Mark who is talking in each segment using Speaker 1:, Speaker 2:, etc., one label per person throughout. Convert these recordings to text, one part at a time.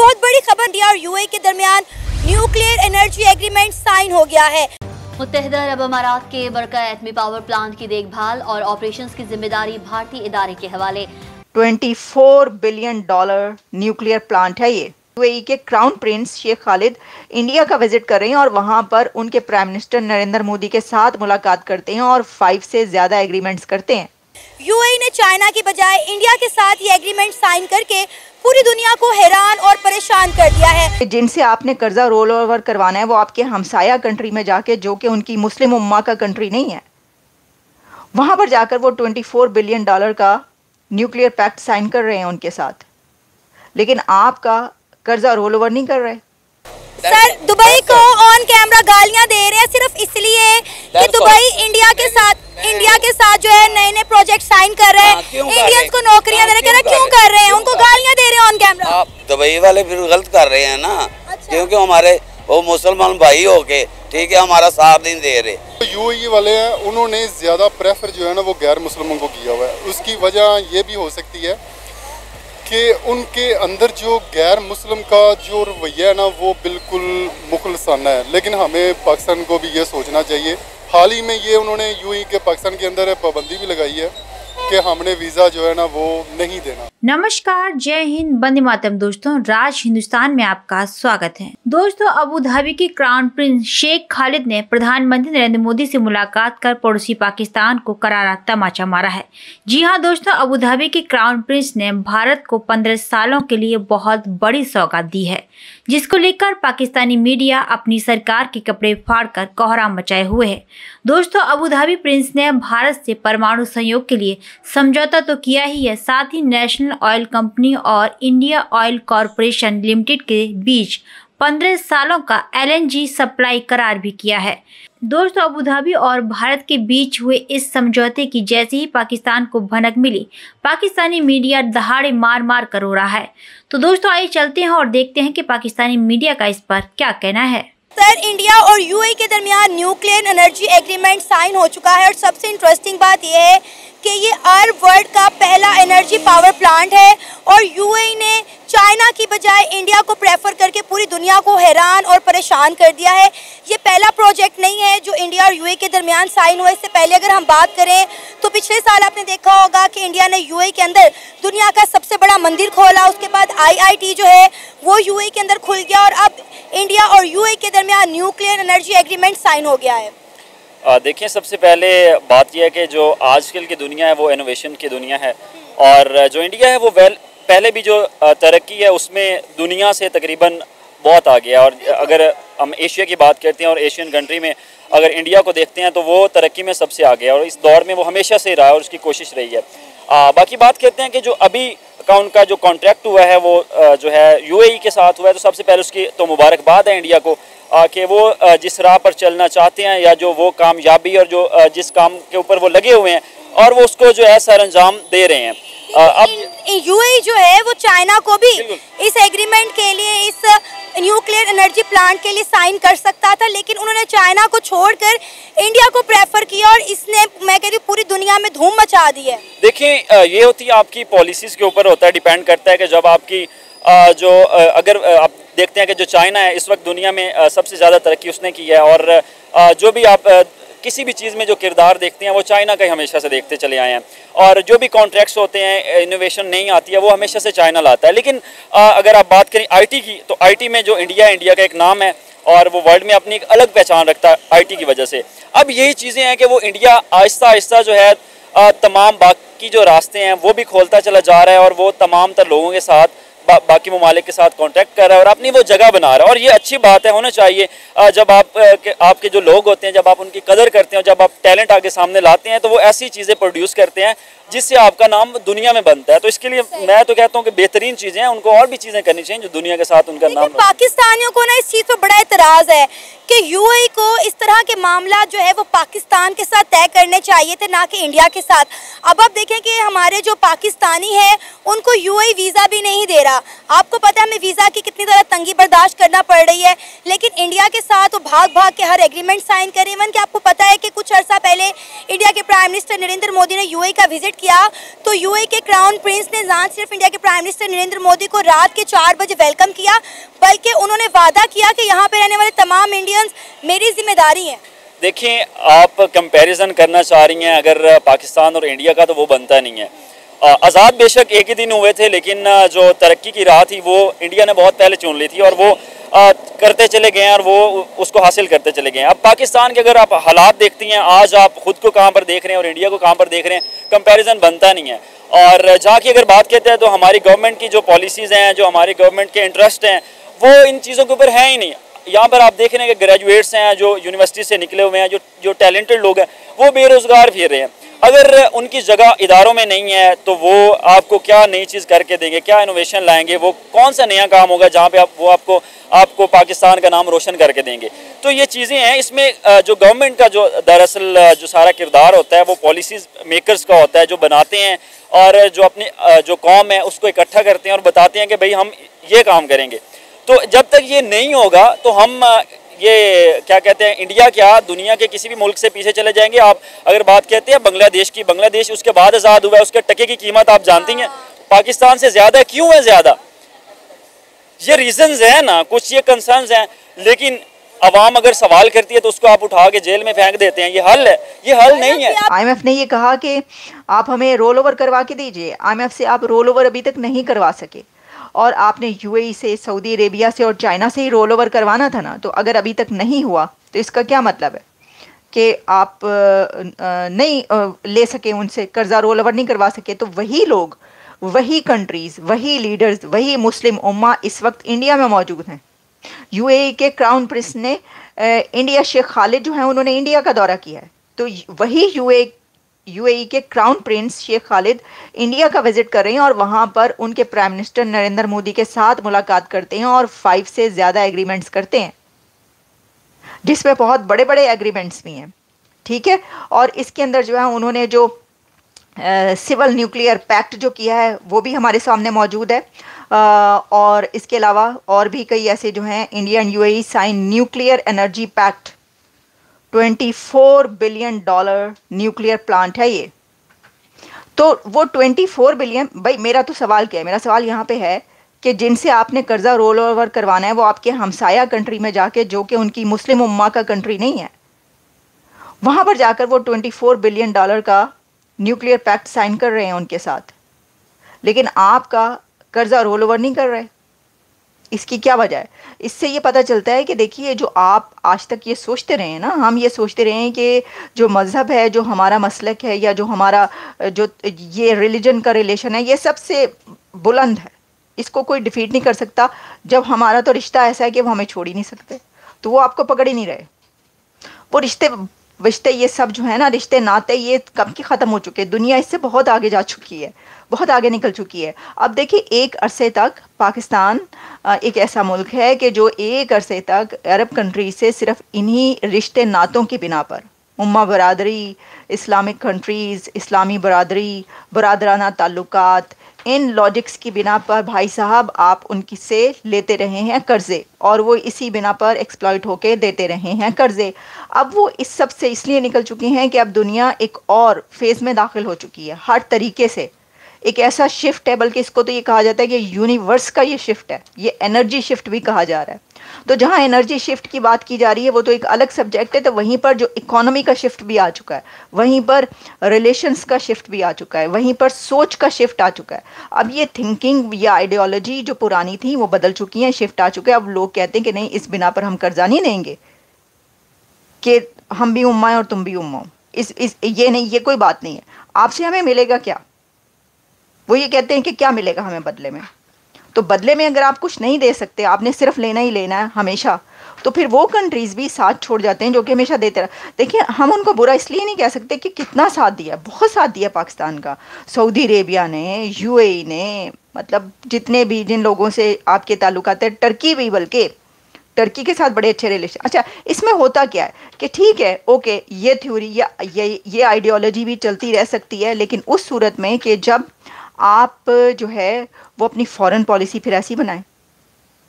Speaker 1: बहुत बड़ी खबर, इंडिया और यूएई के दरमियान न्यूक्लियर एनर्जी एग्रीमेंट साइन हो गया है।
Speaker 2: मुत्तहिदा अरब अमारात के बरका एटमी पावर प्लांट की देखभाल और ऑपरेशंस की जिम्मेदारी भारतीय इदारे के हवाले।
Speaker 3: $24 बिलियन न्यूक्लियर प्लांट है ये। यूएई के crown prince Sheikh Khalid India का विजिट कर रहे हैं और वहां पर उनके प्राइम मिनिस्टर नरेंद्र मोदी के साथ मुलाकात करते हैं और 5 से ज्यादा एग्रीमेंट्स करते हैं।
Speaker 1: यूएई ने चाइना की बजाय इंडिया के साथ ये एग्रीमेंट साइन करके पूरी दुनिया को हैरान और परेशान कर दिया है।
Speaker 3: जिनसे आपने कर्जा रोल ओवर करवाना है वो आपके हमसाया कंट्री में जाके, जो कि उनकी मुस्लिम उम्मा का कंट्री नहीं है, वहां पर जाकर वो $24 बिलियन का न्यूक्लियर पैक्ट साइन कर रहे हैं उनके साथ, लेकिन आपका कर्जा रोल ओवर नहीं कर रहे।
Speaker 1: सर, दुबई को ऑन कैमरा गालियां दे रहे हैं सिर्फ इसलिए कि दुबई इंडिया के साथ जो है नए नए प्रोजेक्ट साइन कर रहे हैं, इंडियंस को नौकरियां दे रहे हैं। क्यों कर रहे हैं? उनको गालियां दे रहे हैं ऑन कैमरा।
Speaker 4: दुबई वाले फिर गलत कर रहे हैं ना। अच्छा। क्योंकि हमारे वो मुसलमान भाई होके ठीक है हमारा साथ नहीं दे रहे।
Speaker 5: यूएई वाले हैं, उन्होंने ज्यादा प्रेफर जो है ना वो गैर मुसलमानों को किया हुआ है। उसकी वजह ये भी हो सकती है कि उनके अंदर जो गैर मुस्लिम का जो रवैया है ना वो बिल्कुल मुखलसाना है। लेकिन हमें पाकिस्तान को भी ये सोचना चाहिए। हाल ही में ये उन्होंने यूएई के पाकिस्तान के अंदर पाबंदी भी लगाई है कि हमने वीजा जो है ना वो नहीं देना।
Speaker 6: नमस्कार, जय हिंद, वंदे मातरम। दोस्तों, राज हिंदुस्तान में आपका स्वागत है। दोस्तों, अबू धाबी के क्राउन प्रिंस शेख खालिद ने प्रधानमंत्री नरेंद्र मोदी से मुलाकात कर पड़ोसी पाकिस्तान को करारा तमाचा मारा है। जी हां दोस्तों, अबू धाबी के क्राउन प्रिंस ने भारत को 15 सालों के लिए बहुत बड़ी सौगात दी है, जिसको लेकर पाकिस्तानी मीडिया अपनी सरकार के कपड़े फाड़कर कोहराम मचाए हुए है। दोस्तों, अबू धाबी प्रिंस ने भारत से परमाणु सहयोग के लिए समझौता तो किया ही है, साथ ही नेशनल ऑयल कंपनी और इंडिया ऑयल कॉरपोरेशन लिमिटेड के बीच 15 सालों का LNG सप्लाई करार भी किया है। दोस्तों, अबू धाबी और भारत के बीच हुए इस समझौते की जैसे ही पाकिस्तान को भनक मिली, पाकिस्तानी मीडिया दहाड़े मार मार कर रो रहा है। तो दोस्तों, आइए चलते हैं और देखते हैं कि पाकिस्तानी मीडिया का इस पर क्या कहना है।
Speaker 1: सर, इंडिया और यूएई के दरमियान न्यूक्लियर एनर्जी एग्रीमेंट साइन हो चुका है और सबसे इंटरेस्टिंग बात यह है कि ये अरब वर्ल्ड का पहला एनर्जी पावर प्लांट है और यूएई ने चाइना की बजाय इंडिया को प्रेफर करके पूरी दुनिया को हैरान और परेशान कर दिया है। ये पहला प्रोजेक्ट नहीं है जो इंडिया और यूएई के दरमियान साइन हुआ। इससे पहले अगर हम बात करें तो पिछले साल आपने देखा होगा कि इंडिया ने यूएई के अंदर दुनिया का सबसे बड़ा मंदिर खोला। उसके बाद IIT जो है वो यूएई के अंदर खुल गया और अब इंडिया और यूएई के दरमियान न्यूक्लियर एनर्जी एग्रीमेंट साइन हो गया है।
Speaker 7: देखिए, सबसे पहले बात यह है कि जो आजकल की दुनिया है वो इनोवेशन की दुनिया है और जो इंडिया है वो पहले भी जो तरक्की है उसमें दुनिया से तकरीबन बहुत आ गया। और अगर हम एशिया की बात करते हैं और एशियन कंट्री में अगर इंडिया को देखते हैं तो वो तरक्की में सबसे आगे है और इस दौर में वो हमेशा से रहा है और उसकी कोशिश रही है। बाकी बात करते हैं कि जो अभी का उनका जो कॉन्ट्रैक्ट हुआ है वो जो है यूएई के साथ हुआ है, तो सबसे पहले उसकी तो मुबारकबाद है इंडिया को कि वो जिस राह पर चलना चाहते हैं या जो वो कामयाबी और जो जिस काम के ऊपर वो लगे हुए हैं और वो उसको जो है सर अंजाम दे रहे हैं।
Speaker 1: अब यूएई जो है वो चाइना को भी इस एग्रीमेंट के लिए, इस न्यूक्लियर एनर्जी प्लांट के लिए साइन कर सकता था, लेकिन उन्होंने चाइना को छोड़कर इंडिया को प्रेफर किया और इसने, मैं कह रही हूँ, पूरी दुनिया में धूम मचा दी है।
Speaker 7: देखिए, ये होती है आपकी पॉलिसीज़ के ऊपर होता है, डिपेंड करता है कि जब आपकी अगर आप देखते हैं कि जो चाइना है इस वक्त दुनिया में सबसे ज़्यादा तरक्की उसने की है और जो भी आप किसी भी चीज़ में जो किरदार देखते हैं वो चाइना का ही हमेशा से देखते चले आए हैं और जो भी कॉन्ट्रैक्ट्स होते हैं, इनोवेशन नहीं आती है वो हमेशा से चाइना लाता है। लेकिन अगर आप बात करें IT की, तो IT में जो इंडिया का एक नाम है और वो वर्ल्ड में अपनी एक अलग पहचान रखता है IT की वजह से। अब यही चीज़ें हैं कि वो इंडिया आहिस्ता आहिस्ता जो है तमाम बाकी जो रास्ते हैं वो भी खोलता चला जा रहा है और वो तमाम तर लोगों के साथ बाकी ममालिक के साथ कांटेक्ट कर रहा है और अपनी वो जगह बना रहा है और ये अच्छी बात है, होना चाहिए। जब आपके जो लोग होते हैं, जब आप उनकी कदर करते हैं, जब आप टैलेंट आगे सामने लाते हैं तो वो ऐसी चीज़ें प्रोड्यूस करते हैं जिससे आपका नाम दुनिया में बनता है। तो इसके लिए मैं तो कहता हूँ कि बेहतरीन चीज़ें हैं, उनको और भी चीज़ें करनी चाहिए जो दुनिया के साथ उनका नाम।
Speaker 1: पाकिस्तानियों को ना इस चीज़ पर बड़ा एतराज़ है कि यूएई को इस तरह के मामला जो है वो पाकिस्तान के साथ तय करने चाहिए थे, ना कि इंडिया के साथ। अब आप देखें कि हमारे जो पाकिस्तानी हैं उनको यूएई वीज़ा भी नहीं दे रहा गया। आपको पता है हमें वीज़ा की कितनी ज़्यादा तंगी बर्दाश्त करना पड़ रही है, लेकिन इंडिया के साथ वो भाग भाग के हर एग्रीमेंट साइन करे। इवन कि आपको पता है कि कुछ अर्सा पहले इंडिया के प्राइम मिनिस्टर नरेंद्र मोदी ने यूएई का विजिट किया, तो यूएई के क्राउन प्रिंस ने ना सिर्फ इंडिया के प्राइम मिनिस्टर नरेंद्र मोदी को रात के 4 बजे वेलकम किया, बल्कि उन्होंने वादा किया कि यहाँ पे रहने वाले तमाम इंडियंस मेरी जिम्मेदारी है।
Speaker 7: देखिए, आप कंपैरिजन करना चाह रही हैं अगर पाकिस्तान और इंडिया का, तो वो बनता नहीं है। आज़ाद बेशक एक ही दिन हुए थे, लेकिन जो तरक्की की राह थी वो इंडिया ने बहुत पहले चुन ली थी और वो करते चले गए हैं और वो उसको हासिल करते चले गए हैं। अब पाकिस्तान के अगर आप हालात देखती हैं, आज आप खुद को कहाँ पर देख रहे हैं और इंडिया को कहाँ पर देख रहे हैं, कंपैरिजन बनता नहीं है। और जहाँ की अगर बात करते हैं तो हमारी गवर्नमेंट की जो पॉलिसीज़ हैं, जो हमारी गवर्नमेंट के इंटरेस्ट हैं, वो इन चीज़ों के ऊपर है ही नहीं। यहाँ पर आप देख रहे हैं कि ग्रेजुएट्स हैं जो यूनिवर्सिटी से निकले हुए हैं, जो टैलेंटेड लोग हैं, वो बेरोज़गार फिर रहे हैं। अगर उनकी जगह इदारों में नहीं है तो वो आपको क्या नई चीज़ करके देंगे, क्या इनोवेशन लाएंगे, वो कौन सा नया काम होगा जहाँ पे वो आपको पाकिस्तान का नाम रोशन करके देंगे। तो ये चीज़ें हैं। इसमें जो गवर्नमेंट का जो दरअसल जो सारा किरदार होता है वो पॉलिसीज़ मेकर्स का होता है, जो बनाते हैं और जो अपनी जो कौम है उसको इकट्ठा करते हैं और बताते हैं कि भाई हम ये काम करेंगे। तो जब तक ये नहीं होगा तो हम ये क्या कहते हैं, इंडिया क्या दुनिया के किसी भी मुल्क से पीछे चले जाएंगे। आप अगर बात कहते हैं बांग्लादेश की, बांग्लादेश उसके बाद आज़ाद हुआ है, उसके टके की कीमत आप जानती हैं पाकिस्तान से ज़्यादा क्यों है ज़्यादा? ये रीजंस हैं ना, कुछ ये कंसर्न्स हैं, लेकिन अवाम अगर सवाल करती है तो उसको आप उठा के जेल में फेंक देते हैं। ये हल है? ये हल नहीं है।
Speaker 3: IMF ने ये कहा कि आप हमें रोल ओवर करवा के दीजिए। IMF से आप रोल ओवर अभी तक नहीं करवा सके और आपने UAE से, सऊदी अरेबिया से और चाइना से ही रोल ओवर करवाना था ना। तो अगर अभी तक नहीं हुआ तो इसका क्या मतलब है कि आप नहीं ले सके उनसे, कर्जा रोल ओवर नहीं करवा सके। तो वही लोग, वही कंट्रीज़, वही लीडर्स, वही मुस्लिम उम्मा इस वक्त इंडिया में मौजूद हैं। UAE के क्राउन प्रिंस ने इंडिया शेख खालिद जो हैं उन्होंने इंडिया का दौरा किया है। तो वही UAE के crown prince Sheikh Khalid India का विजिट कर रहे हैं और वहाँ पर उनके प्राइम मिनिस्टर नरेंद्र मोदी के साथ मुलाकात करते हैं और 5 से ज़्यादा एग्रीमेंट्स करते हैं, जिसमें बहुत बड़े बड़े एग्रीमेंट्स भी हैं। ठीक है। और इसके अंदर जो है उन्होंने जो सिविल न्यूक्लियर पैक्ट जो किया है वो भी हमारे सामने मौजूद है। और इसके अलावा और भी कई ऐसे जो हैं, India and UAE sign nuclear energy pact, $24 billion nuclear plant है ये। तो वो 24 बिलियन, भाई मेरा तो सवाल क्या है, मेरा सवाल यहाँ पे है कि जिनसे आपने कर्जा रोल ओवर करवाना है वो आपके हमसाया कंट्री में जाके, जो कि उनकी मुस्लिम उम्मा का कंट्री नहीं है, वहाँ पर जाकर वो $24 बिलियन का न्यूक्लियर पैक्ट साइन कर रहे हैं उनके साथ, लेकिन आपका कर्जा रोल ओवर नहीं कर रहे। इसकी क्या वजह है? इससे ये पता चलता है कि देखिए, जो आप आज तक ये सोचते रहे हैं ना, हम ये सोचते रहे हैं कि जो मज़हब है, जो हमारा मसलक है, या जो हमारा जो ये रिलीजन का रिलेशन है, ये सबसे बुलंद है, इसको कोई डिफीट नहीं कर सकता। जब हमारा तो रिश्ता ऐसा है कि वो हमें छोड़ ही नहीं सकते, तो वो आपको पकड़ ही नहीं रहे। वो रिश्ते ये सब जो है ना, रिश्ते नाते, ये कब के ख़त्म हो चुके हैं। दुनिया इससे बहुत आगे जा चुकी है, बहुत आगे निकल चुकी है। अब देखिए, एक अरसे तक पाकिस्तान एक ऐसा मुल्क है कि जो एक अरसे तक अरब कंट्री से सिर्फ इन्हीं रिश्ते नातों की बिना पर, उम्मा बरादरी, इस्लामिक कंट्रीज़, इस्लामी बरादरी, बरादराना ताल्लुकात, इन लॉजिक्स की बिना पर भाई साहब आप उनकी से लेते रहे हैं कर्ज़े, और वो इसी बिना पर एक्सप्लॉइट होके देते रहे हैं कर्ज़े। अब वो इस सब से इसलिए निकल चुके हैं कि अब दुनिया एक और फेज़ में दाखिल हो चुकी है। हर तरीके से एक ऐसा शिफ्ट है, बल्कि इसको तो ये कहा जाता है कि यूनिवर्स का ये शिफ्ट है, ये एनर्जी शिफ्ट भी कहा जा रहा है। तो जहाँ एनर्जी शिफ्ट की बात की जा रही है वो तो एक अलग सब्जेक्ट है, तो वहीं पर जो इकोनॉमी का शिफ्ट भी आ चुका है, वहीं पर रिलेशंस का शिफ्ट भी आ चुका है, वहीं पर सोच का शिफ्ट आ चुका है। अब ये थिंकिंग या आइडियोलॉजी जो पुरानी थी वो बदल चुकी है, शिफ्ट आ चुका है। अब लोग कहते हैं कि नहीं, इस बिना पर हम कर्जा नहीं देंगे कि हम भी उम्मा है और तुम भी उम्मा हो। ये नहीं, ये कोई बात नहीं है। आपसे हमें मिलेगा क्या? वो ये कहते हैं कि क्या मिलेगा हमें बदले में। तो बदले में अगर आप कुछ नहीं दे सकते, आपने सिर्फ लेना ही लेना है हमेशा, तो फिर वो कंट्रीज़ भी साथ छोड़ जाते हैं जो कि हमेशा देते रहे। देखिए, हम उनको बुरा इसलिए नहीं कह सकते कि कितना साथ दिया, बहुत साथ दिया पाकिस्तान का, सऊदी अरेबिया ने, UAE ने, मतलब जितने भी जिन लोगों से आपके ताल्लुकात है, टर्की भी, बल्कि टर्की के साथ बड़े अच्छे रिलेशन। अच्छा, इसमें होता क्या है कि ठीक है, ओके, ये थ्योरी या ये आइडियोलॉजी भी चलती रह सकती है, लेकिन उस सूरत में कि जब आप जो है वो अपनी फॉरेन पॉलिसी फिर ऐसी बनाएं,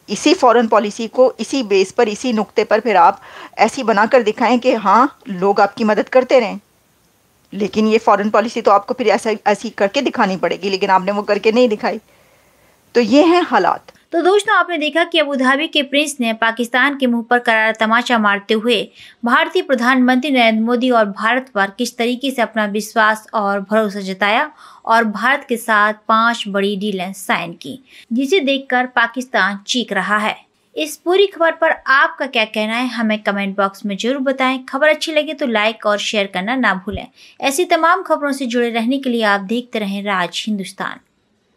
Speaker 3: इसी फॉरेन पॉलिसी को इसी बेस पर, इसी नुक्ते पर फिर आप ऐसी बनाकर दिखाएं कि हाँ लोग आपकी मदद करते रहें। लेकिन ये फॉरेन पॉलिसी तो आपको फिर ऐसी करके दिखानी पड़ेगी, लेकिन आपने वो करके नहीं दिखाई। तो ये हैं हालात।
Speaker 6: तो दोस्तों, आपने देखा कि अबू धाबी के प्रिंस ने पाकिस्तान के मुंह पर करारा तमाचा मारते हुए भारतीय प्रधानमंत्री नरेंद्र मोदी और भारत पर किस तरीके से अपना विश्वास और भरोसा जताया और भारत के साथ 5 बड़ी डीलें साइन की, जिसे देखकर पाकिस्तान चीख रहा है। इस पूरी खबर पर आपका क्या कहना है, हमें कमेंट बॉक्स में जरूर बताएं। खबर अच्छी लगे तो लाइक और शेयर करना ना भूलें। ऐसी तमाम खबरों से जुड़े रहने के लिए आप देखते रहें राज हिंदुस्तान।